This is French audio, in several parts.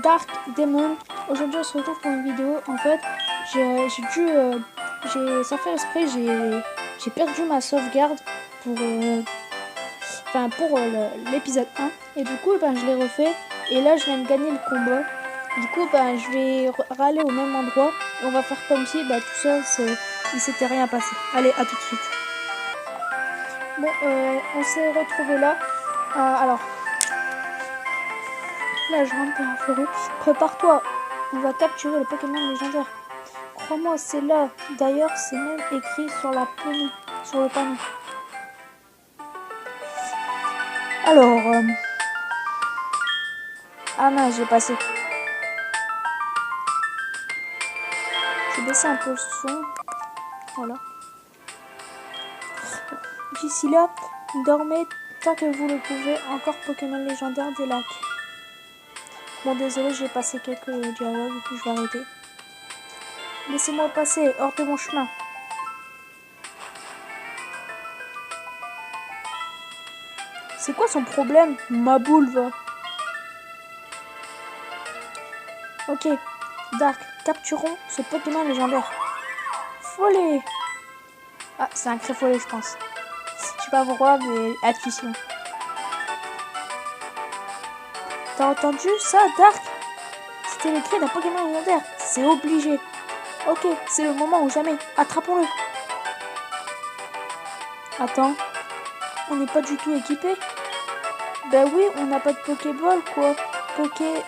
Dark Demon. Aujourd'hui on se retrouve pour une vidéo. En fait sans faire exprès j'ai perdu ma sauvegarde pour l'épisode 1 et du coup je l'ai refait et là je viens de gagner le combat. Du coup je vais râler au même endroit et on va faire comme si tout ça il s'était rien passé. Allez, à tout de suite. Bon, on s'est retrouvé là. Alors là je rentre dans la forêt. Prépare-toi, on va capturer le Pokémon légendaire. Crois-moi, c'est là. D'ailleurs, c'est même écrit sur le panneau. Alors, ah mince, j'ai passé. Je vais baisser un peu le son. Voilà. D'ici là, dormez tant que vous le pouvez. Encore Pokémon légendaire des lacs. Bon, désolé, j'ai passé quelques dialogues et puis je vais arrêter. Laissez-moi passer, hors de mon chemin. C'est quoi son problème, ma boule va? Ok, Dark, capturons ce Pokémon légendaire. Follet. Ah, c'est un Créfollet, je pense. Je sais pas pourquoi, mais intuition. T'as entendu ça, Dark? C'était le cri d'un Pokémon légendaire. C'est obligé. Ok, c'est le moment ou jamais. Attrapons-le. Attends, on n'est pas du tout équipé? Ben oui, on n'a pas de Pokéball, quoi. Poké...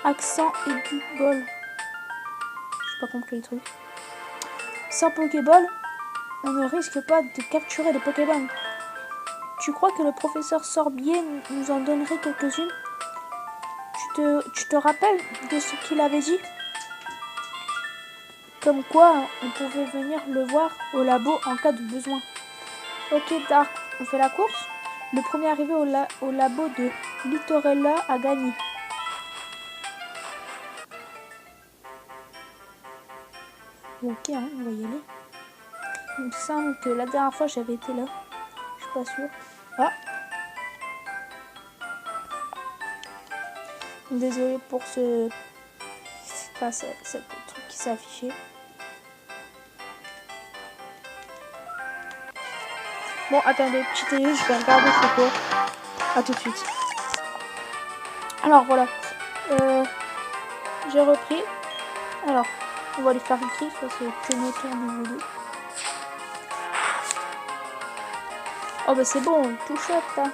accent aigu ball. J'ai pas compris le truc. Sans Pokéball, on ne risque pas de capturer des Pokémon. Tu crois que le professeur Sorbier nous en donnerait quelques-unes? Tu te rappelles de ce qu'il avait dit? Comme quoi, on pouvait venir le voir au labo en cas de besoin. Ok, Dark, on fait la course? Le premier arrivé au labo de Littorella a gagné. Ok, hein, on va y aller. Il me semble que la dernière fois j'avais été là. Je suis pas sûre. Ah! Désolée pour ce truc qui s'est affiché. Bon, attendez, petite télé, je vais regarder c'est quoi. A tout de suite. Alors voilà. J'ai repris. Alors, on va lui faire écrire parce que c'est notre tour niveau 2. Oh bah c'est bon, tout chouette là.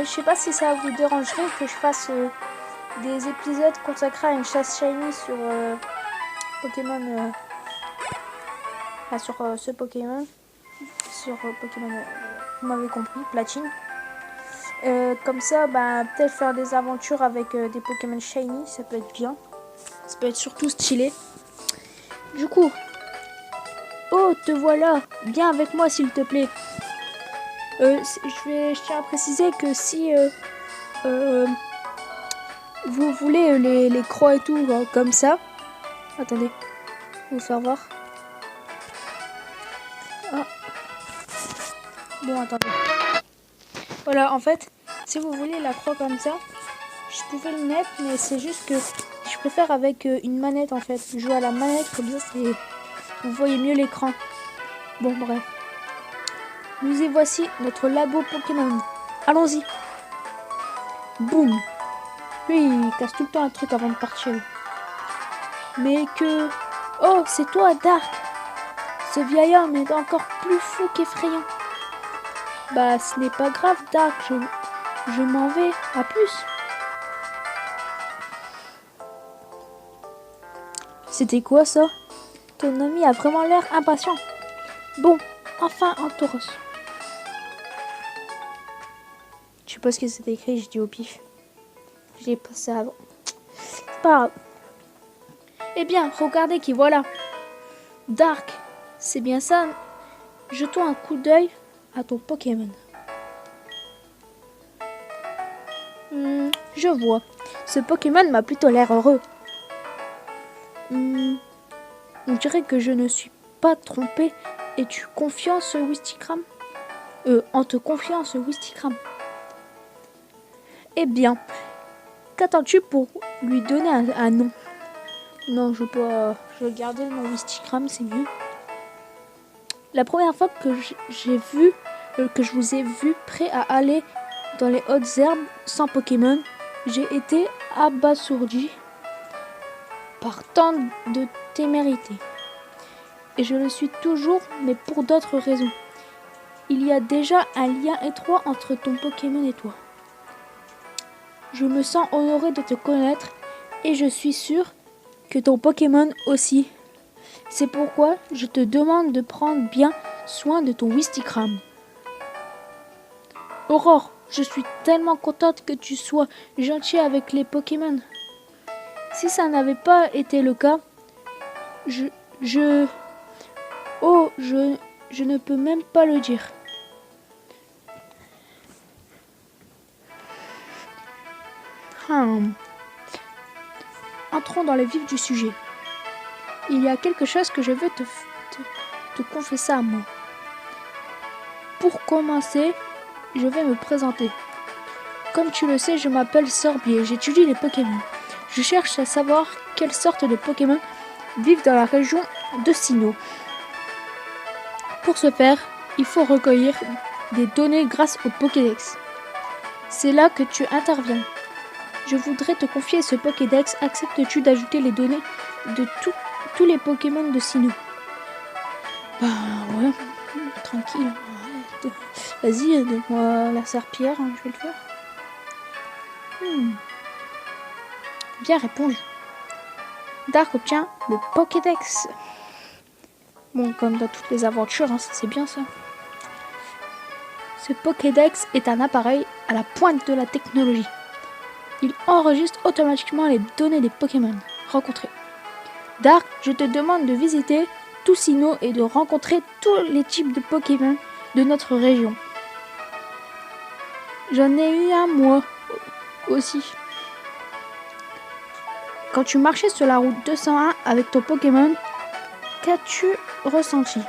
Je sais pas si ça vous dérangerait que je fasse des épisodes consacrés à une chasse shiny sur Pokémon. Sur ce Pokémon. Sur Pokémon, vous m'avez compris, Platine. Comme ça, peut-être faire des aventures avec des Pokémon shiny, ça peut être bien. Ça peut être surtout stylé. Du coup, oh, te voilà. Viens avec moi, s'il te plaît. Je tiens à préciser que si vous voulez les croix et tout comme ça, attendez, je vais vous faire voir. Ah. Bon, attendez. Voilà, en fait, si vous voulez la croix comme ça, je pouvais le mettre, mais c'est juste que je préfère avec une manette en fait. Je joue à la manette, comme ça, vous voyez mieux l'écran. Bon, bref. Nous y voici, notre labo Pokémon. Allons-y. Boum. Lui, il casse tout le temps un truc avant de partir. Mais que... Oh, c'est toi, Dark. Ce vieil homme est encore plus fou qu'effrayant. Bah, ce n'est pas grave, Dark. Je m'en vais. À plus. C'était quoi, ça? Ton ami a vraiment l'air impatient. Bon, enfin un tauros. Je sais pas ce que c'était écrit, j'ai dit au pif. J'ai passé avant. C'est pas grave. Eh bien, regardez qui voilà. Dark, c'est bien ça. Jetons un coup d'œil à ton Pokémon. Je vois. Ce Pokémon m'a plutôt l'air heureux. On dirait que je ne suis pas trompée. Es-tu confiant, ce Wistikram? en te confiant ce Wistikram. Eh bien, qu'attends-tu pour lui donner un nom? Non, je vais garder le nom Wistikram, c'est mieux. La première fois que que je vous ai vu prêt à aller dans les hautes herbes sans Pokémon, j'ai été abasourdi par tant de témérité. Et je le suis toujours, mais pour d'autres raisons. Il y a déjà un lien étroit entre ton Pokémon et toi. Je me sens honoré de te connaître et je suis sûr que ton Pokémon aussi. C'est pourquoi je te demande de prendre bien soin de ton Wistikram. Aurore, je suis tellement contente que tu sois gentil avec les Pokémon. Si ça n'avait pas été le cas, je ne peux même pas le dire. Entrons dans le vif du sujet. Il y a quelque chose que je veux te confesser à moi. Pour commencer, je vais me présenter. Comme tu le sais, je m'appelle Sorbier, j'étudie les Pokémon. Je cherche à savoir quelle sorte de Pokémon vivent dans la région de Sinnoh. Pour ce faire, il faut recueillir des données grâce au Pokédex. C'est là que tu interviens. Je voudrais te confier ce Pokédex. Acceptes-tu d'ajouter les données de tous les Pokémon de Sinnoh? Bah ouais, tranquille. Vas-y, donne-moi la serpillière, je vais le faire. Bien répondu. Dark obtient le Pokédex. Bon, comme dans toutes les aventures, c'est bien ça. Ce Pokédex est un appareil à la pointe de la technologie. Il enregistre automatiquement les données des Pokémon rencontrés. Dark, je te demande de visiter tout Sinnoh et de rencontrer tous les types de Pokémon de notre région. J'en ai eu un moi aussi. Quand tu marchais sur la route 201 avec ton Pokémon, qu'as-tu ressenti?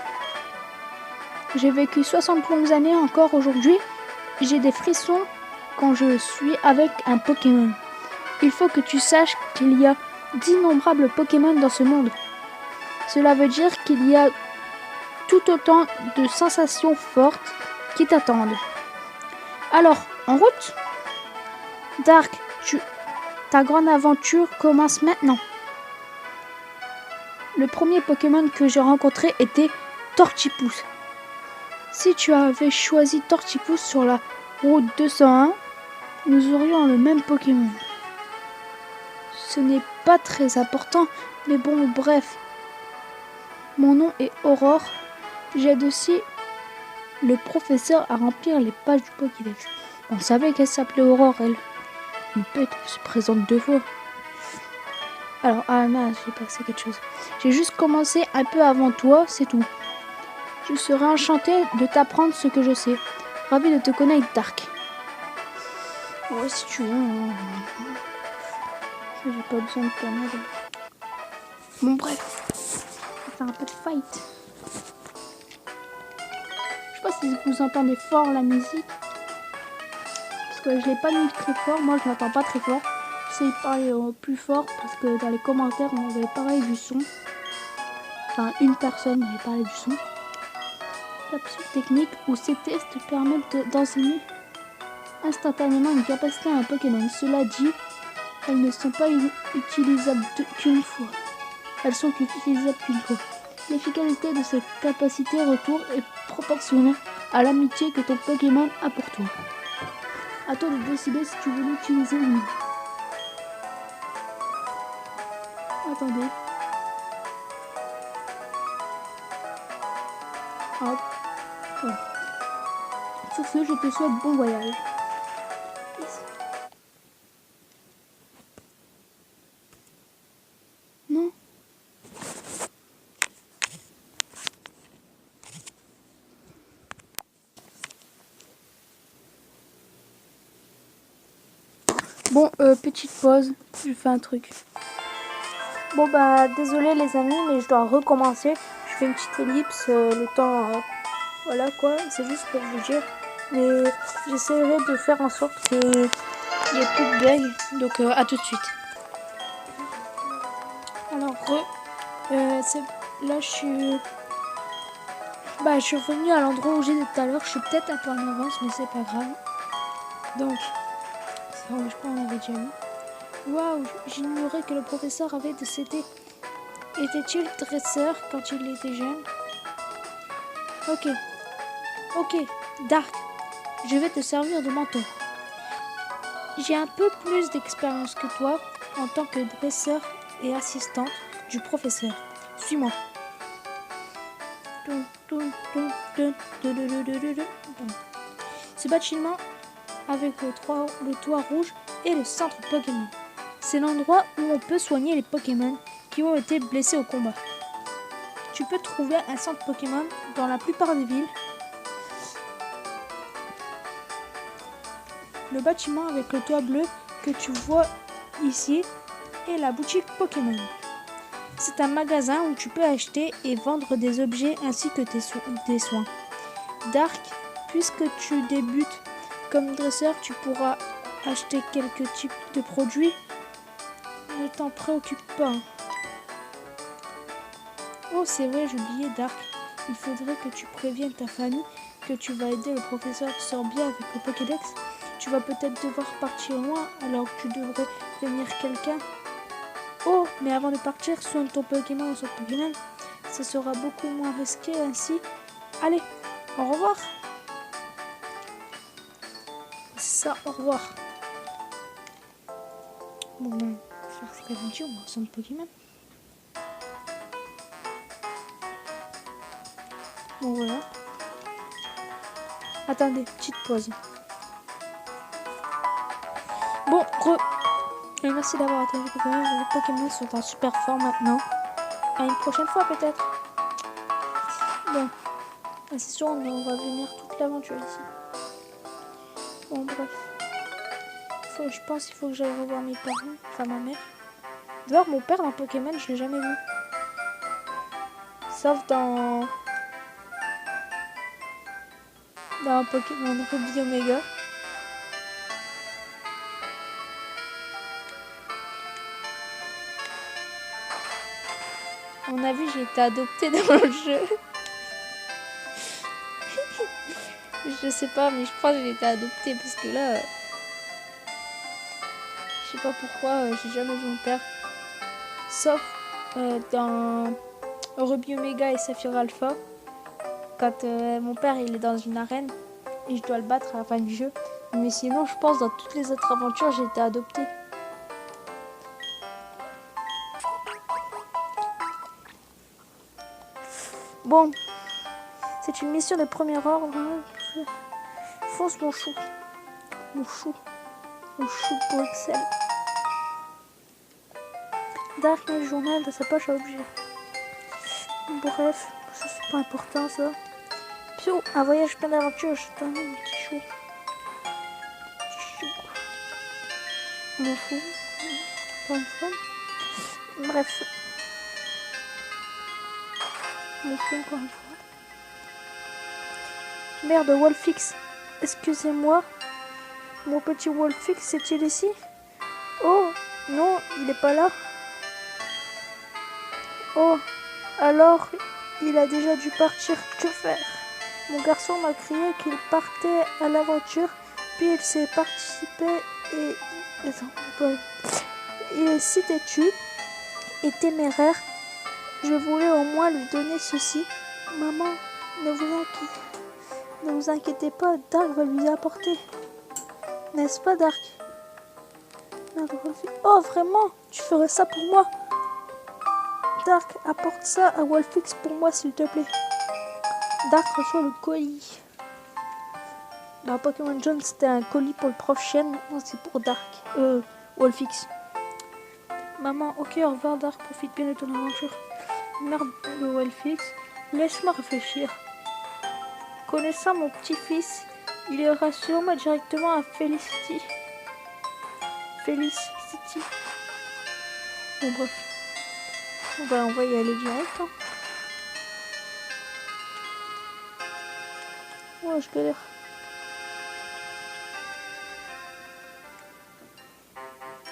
J'ai vécu 60 longues années encore aujourd'hui. J'ai des frissons quand je suis avec un Pokémon. Il faut que tu saches qu'il y a d'innombrables Pokémon dans ce monde. Cela veut dire qu'il y a tout autant de sensations fortes qui t'attendent. Alors, en route? Dark, ta grande aventure commence maintenant. Le premier Pokémon que j'ai rencontré était Torchipousse. Si tu avais choisi Torchipousse sur la route 201, nous aurions le même Pokémon. Ce n'est pas très important, mais bon, bref. Mon nom est Aurore. J'aide aussi le professeur à remplir les pages du Pokédex. On savait qu'elle s'appelait Aurore, elle. Une bête, elle se présente 2 fois. Alors, mince, j'ai passé quelque chose. J'ai juste commencé un peu avant toi, c'est tout. Je serai enchantée de t'apprendre ce que je sais. Ravi de te connaître, Dark. Ouais, si tu veux. J'ai pas besoin de toi. Bon, bref. On va faire un peu de fight. Je sais pas si vous entendez fort la musique. Parce que je l'ai pas mis très fort. Moi, je l'entends pas très fort. J'essaie de parler plus fort parce que dans les commentaires, on avait parlé du son. Enfin, une personne avait parlé du son. Capsule technique où ces tests permettent d'enseigner instantanément une capacité à un Pokémon. Cela dit, elles ne sont pas utilisables qu'une fois. Elles sont utilisables qu'une fois. L'efficacité de cette capacité retour est proportionnelle à l'amitié que ton Pokémon a pour toi. À toi de décider si tu veux l'utiliser ou non. Attendez. Hop. Voilà. Sur ce, je te souhaite bon voyage. Non. Bon, petite pause. Je fais un truc. Bon bah désolé les amis, mais je dois recommencer. Je fais une petite ellipse le temps Voilà quoi, c'est juste pour vous dire. Mais j'essaierai de faire en sorte qu'il n'y ait plus de bugs. Donc à tout de suite. Alors là je suis revenue à l'endroit où j'étais tout à l'heure. Je suis peut-être un peu en avance, mais c'est pas grave. Donc, je crois qu'on avait déjà vu. Waouh, j'ignorais que le professeur avait décédé. Était-il dresseur quand il était jeune? Ok, Dark, je vais te servir de mentor. J'ai un peu plus d'expérience que toi en tant que dresseur et assistante du professeur. Suis-moi. Ce bâtiment avec le toit rouge est le centre Pokémon. C'est l'endroit où on peut soigner les Pokémon qui ont été blessés au combat. Tu peux trouver un centre Pokémon dans la plupart des villes. Le bâtiment avec le toit bleu que tu vois ici est la boutique Pokémon. C'est un magasin où tu peux acheter et vendre des objets ainsi que tes soins. Dark, puisque tu débutes comme dresseur, tu pourras acheter quelques types de produits. Ne t'en préoccupe pas. Oh, c'est vrai, j'oubliais Dark. Il faudrait que tu préviennes ta famille que tu vas aider le professeur qui sort bien avec le Pokédex. Tu vas peut-être devoir partir loin, alors que tu devrais prévenir quelqu'un. Oh, mais avant de partir, soigne ton Pokémon ou son Pokémon. Ce sera beaucoup moins risqué ainsi. Allez, au revoir. C'est ça, au revoir. Bon, ben, faire cette aventure, on va soigner Pokémon. Bon, voilà. Attendez, petite pause. Bon, merci d'avoir attendu Pokémon. Les Pokémon sont en super forme maintenant. À une prochaine fois peut-être. Bon, c'est sûr, on va venir toute l'aventure ici. Bon, bref. Je pense qu'il faut que j'aille revoir mes parents, enfin ma mère. D'ailleurs, mon père dans Pokémon, je l'ai jamais vu. Sauf dans Pokémon Ruby Omega. À mon avis, j'ai été adoptée dans le jeu. Je sais pas, mais je crois que j'ai été adoptée parce que là, je sais pas pourquoi, j'ai jamais vu mon père. Sauf dans Ruby Omega et Saphir Alpha, quand mon père il est dans une arène et je dois le battre à la fin du jeu. Mais sinon, je pense dans toutes les autres aventures, j'ai été adoptée. Bon, c'est une mission de premier ordre. Fonce mon chou. Mon chou de Bruxelles. Dark met le journal dans sa poche à objets. Bref, ça c'est pas important ça. Pio, un voyage plein d'aventures, je t'en ai mon petit chou. Mon chou. Pas une fois. Bref. Mon chou encore une fois. Merde, Wolfix. Excusez-moi. Mon petit Wolfix est-il ici? Oh, non, il n'est pas là. Oh, alors, il a déjà dû partir. Que faire? Mon garçon m'a crié qu'il partait à l'aventure, puis il s'est participé et... Attends, il est si têtu et téméraire. Je voulais au moins lui donner ceci. Maman, ne vous inquiétez pas, Dark va lui apporter. N'est-ce pas, Dark? Oh, vraiment? Tu ferais ça pour moi? Dark, apporte ça à Wolfix pour moi, s'il te plaît. Dark reçoit le colis. Dans Pokémon Jaune, c'était un colis pour le prof Chen. Maintenant, c'est pour Dark. Wolfix. Maman, ok, au revoir, Dark. Profite bien de ton aventure. Merde de Wolfix. Laisse-moi réfléchir. Connaissant mon petit-fils, il ira sûrement directement à Felicity. Bon, bref. On va y aller direct. Hein. Ouais, je galère.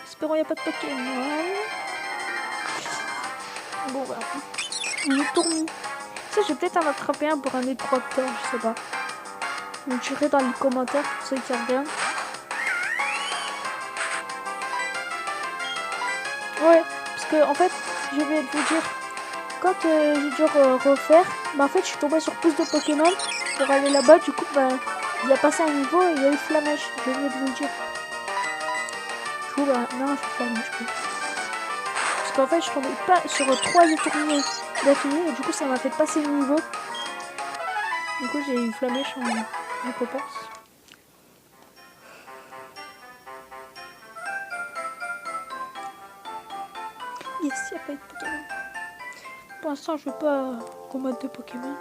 Espérons il n'y a pas de Pokémon. Bon, voilà. On est tourné. Ça, je vais peut-être en attraper un pour un électrocteur, je sais pas. Vous me direz dans les commentaires pour ceux qui regardent. Ouais, parce que en fait, je vais vous dire, quand j'ai dû refaire, bah en fait, je suis tombée sur plus de Pokémon pour aller là-bas. Du coup, bah, il a passé un niveau et il y a eu Flamèche. Je viens de vous le dire. Du coup, bah, non, je fais Flamèche. Parce qu'en fait, je tombais pas sur 3 étourniers d'affilée et du coup, ça m'a fait passer le niveau. Du coup, j'ai eu Flamèche en récompense. Yes, il n'y a pas eu de Pokémon. Pour l'instant, je ne veux pas combattre de Pokémon.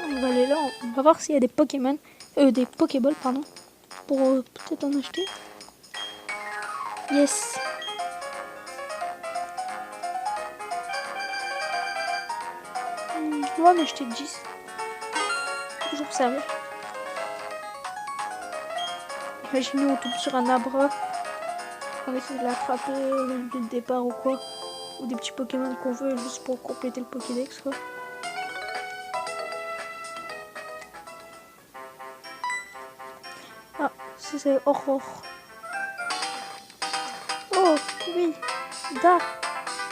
On va aller là, on va voir s'il y a des Pokémon, des Pokéballs, pardon, pour peut-être en acheter. Yes. Je dois en acheter 10. Toujours servir. Imaginez, on tombe sur un Abra. On essaie de l'attraper dès le départ ou quoi. Ou des petits Pokémon qu'on veut juste pour compléter le Pokédex, quoi. Ah, ça c'est Aurore. Oh, oui. Da,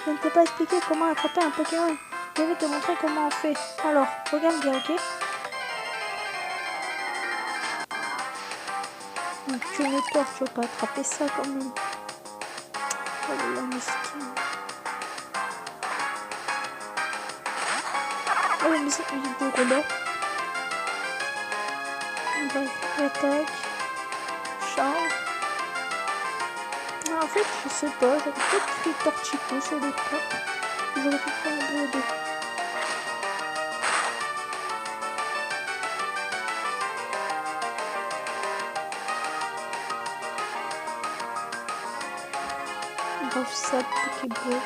je ne t'ai pas expliqué comment attraper un Pokémon. Je vais te montrer comment on fait. Alors, regarde bien, ok? Tu me tords, tu vas pas attraper ça quand même. Oh là là, mesquine. Oh, mais c'est une vidéo robot. Bref, attaque. Charme. En fait, je sais pas, j'aurais peut-être pris Torchico sur les cartes. J'aurais pu faire un peu de... Bref, ça, Pokéball.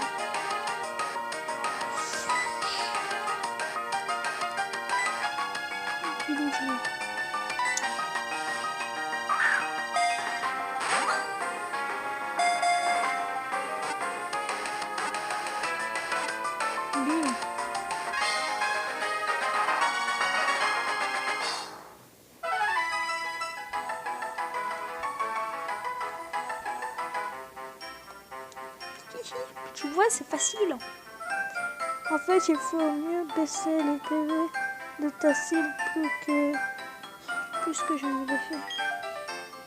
Tu vois, c'est facile. En fait, il faut mieux baisser les PV de ta cible plus que je ne l'ai fait.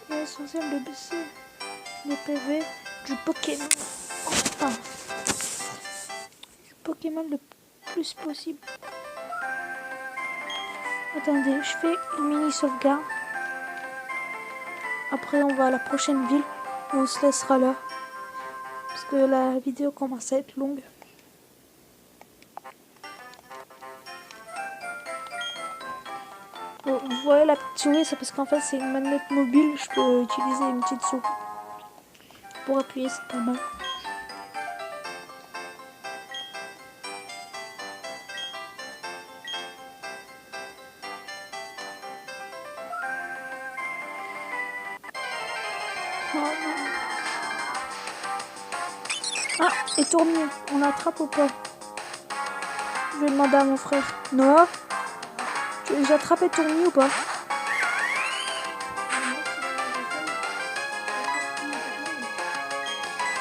Il est essentiel de baisser les PV du Pokémon. Enfin, du Pokémon le plus possible. Attendez, je fais une mini sauvegarde. Après, on va à la prochaine ville. On se laissera là. Parce que la vidéo commence à être longue. Bon, vous voyez la petite souris, c'est parce qu'en fait c'est une manette mobile. Je peux utiliser une petite souris. Pour appuyer, c'est pas mal. Ah, et tournier, on l'attrape ou pas? Je vais demander à mon frère. Noah, tu as déjà attrapé tournier ou pas?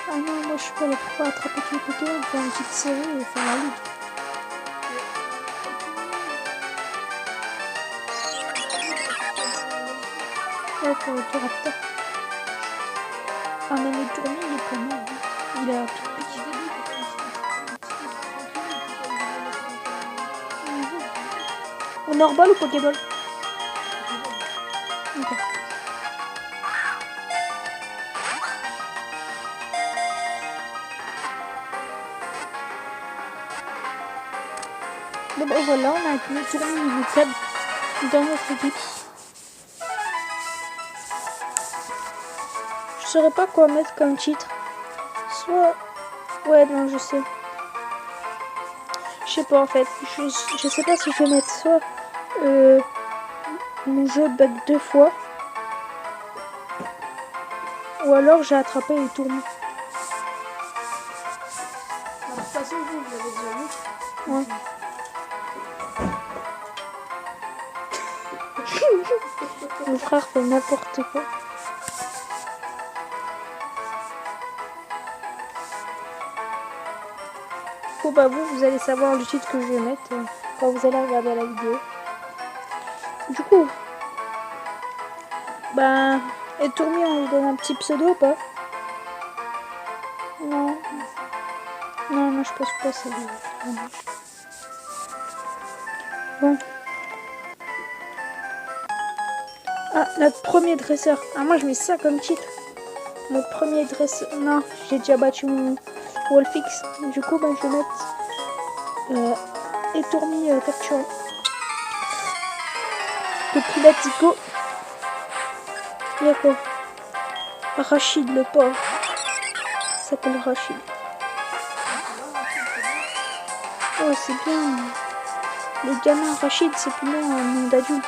Ah non, moi je suis pas là pour attraper tous les Pokémon, faire une petite série et faire la ligue. Ouais, pour le Toraptor. Ah, mais le tournier, il est pas mal. Hein. Il a pique. On est hors balle ou Pokéball? Ok. Bon bah voilà, on a un tournoi niveau 4 dans notre équipe. Je saurais pas quoi mettre comme titre. Soit... Ouais, non, je sais. Je sais pas en fait. Je sais pas si je vais mettre soit mon jeu bug 2 fois. Ou alors j'ai attrapé les tourments. De toute façon, vous l'avez déjà vu. Ouais. Mon frère fait n'importe quoi. Bon bah vous allez savoir le titre que je vais mettre quand vous allez regarder la vidéo. Du coup, bah, et Tourmi, on lui donne un petit pseudo ou pas? Non. Non, je pense pas c'est bon. Ah, notre premier dresseur. Ah, moi je mets ça comme titre. Notre premier dresseur. Non, j'ai déjà battu mon Wolfix. Du coup, bah, je vais mettre Tourmi capturé. Depuis let's go. Il y a quoi? Rachid, le pauvre. Il s'appelle Rachid. Oh, c'est bien. Le gamin Rachid, c'est plus loin un nom d'adulte.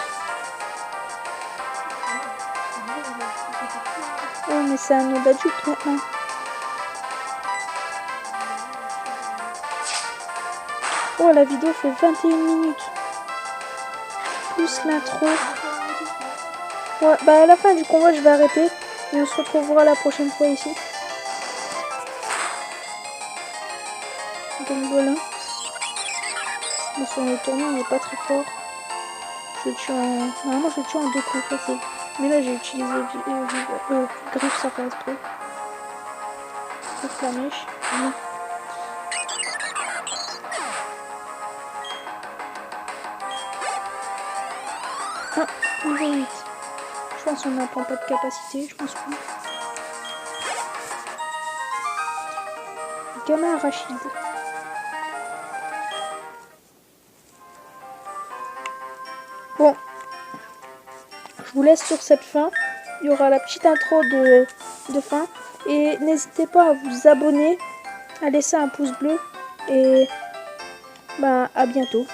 Oh, mais c'est un nom d'adulte maintenant. Oh, la vidéo fait 21 minutes. Plus l'intro. Ouais, bah à la fin du combat, je vais arrêter. Et on se retrouvera la prochaine fois ici. Donc voilà. Bon, sur le tournoi, on n'est pas très fort. Je le tue en... Normalement, je le tue en 2 coups facile. Mais là, j'ai utilisé griffe sans faire exprès. Griffe la mèche. Non. Ah, niveau 8. Je pense qu'on n'apprend pas de capacité, je pense pas. Gamin Rachid. Bon. Je vous laisse sur cette fin. Il y aura la petite intro de fin. Et n'hésitez pas à vous abonner, à laisser un pouce bleu. Et bah, à bientôt.